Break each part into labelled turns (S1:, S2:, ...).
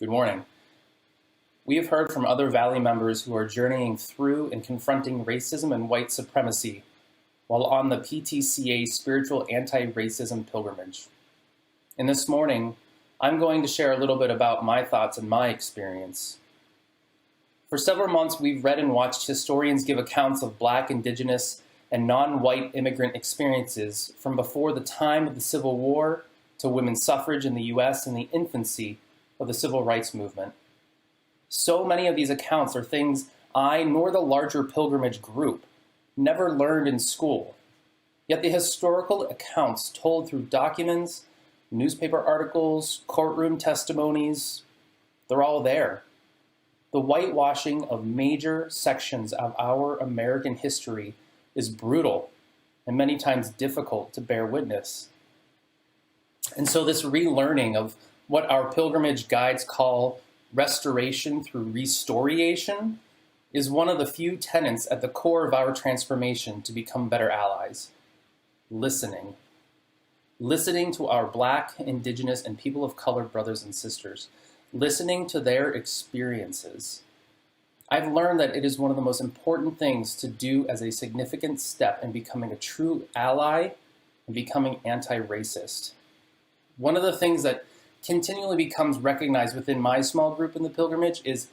S1: Good morning. We have heard from other Valley members who are journeying through and confronting racism and white supremacy while on the PTCA spiritual anti-racism pilgrimage. And this morning, I'm going to share a little bit about my thoughts and my experience. For several months, we've read and watched historians give accounts of Black, Indigenous, and non-white immigrant experiences from before the time of the Civil War to women's suffrage in the US and the infancy of the Civil Rights Movement. So many of these accounts are things I nor the larger pilgrimage group never learned in school. Yet the historical accounts told through documents, newspaper articles, courtroom testimonies, they're all there. The whitewashing of major sections of our American history is brutal and many times difficult to bear witness. And so this relearning of what our pilgrimage guides call restoration through restoration is one of the few tenets at the core of our transformation to become better allies. Listening. Listening to our Black, Indigenous, and people of color brothers and sisters. Listening to their experiences. I've learned that it is one of the most important things to do as a significant step in becoming a true ally and becoming anti-racist. One of the things that continually becomes recognized within my small group in the pilgrimage is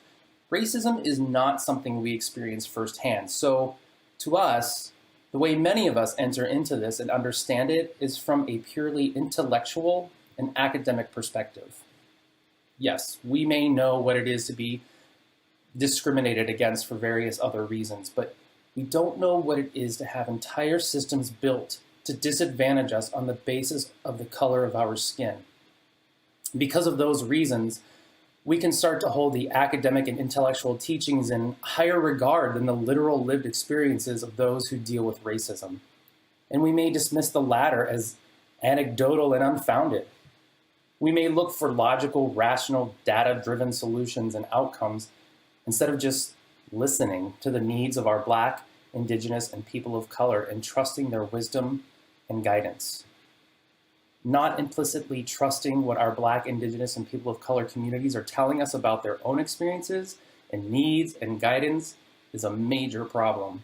S1: racism is not something we experience firsthand. So to us, the way many of us enter into this and understand it is from a purely intellectual and academic perspective. Yes, we may know what it is to be discriminated against for various other reasons, but we don't know what it is to have entire systems built to disadvantage us on the basis of the color of our skin. Because of those reasons, we can start to hold the academic and intellectual teachings in higher regard than the literal lived experiences of those who deal with racism. And we may dismiss the latter as anecdotal and unfounded. We may look for logical, rational, data-driven solutions and outcomes instead of just listening to the needs of our Black, Indigenous, and people of color and trusting their wisdom and guidance. Not implicitly trusting what our Black, Indigenous, and people of color communities are telling us about their own experiences and needs and guidance is a major problem.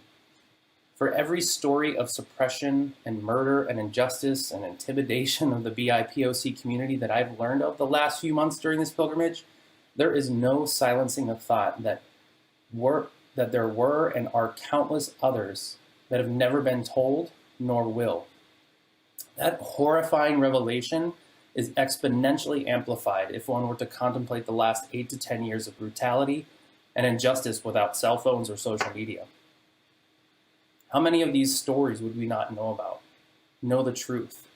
S1: For every story of suppression and murder and injustice and intimidation of the BIPOC community that I've learned of the last few months during this pilgrimage, there is no silencing the thought that there were and are countless others that have never been told nor will. That horrifying revelation is exponentially amplified if one were to contemplate the last 8 to 10 years of brutality and injustice without cell phones or social media. How many of these stories would we not know about? Know the truth?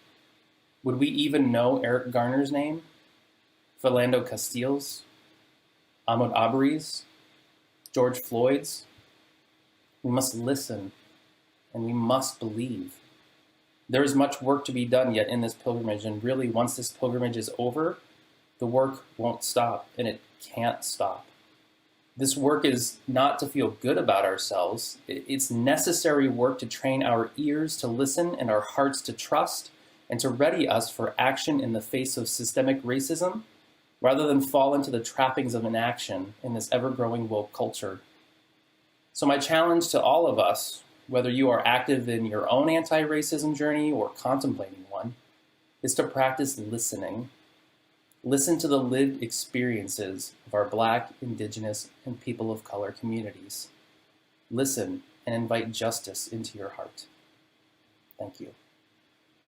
S1: Would we even know Eric Garner's name? Philando Castile's? Ahmaud Arbery's? George Floyd's? We must listen and we must believe. There is much work to be done yet in this pilgrimage, and really once this pilgrimage is over, the work won't stop, and it can't stop. This work is not to feel good about ourselves. It's necessary work to train our ears to listen and our hearts to trust, and to ready us for action in the face of systemic racism, rather than fall into the trappings of inaction in this ever-growing woke culture. So my challenge to all of us, whether you are active in your own anti-racism journey or contemplating one, is to practice listening. Listen to the lived experiences of our Black, Indigenous, and people of color communities. Listen and invite justice into your heart. Thank you.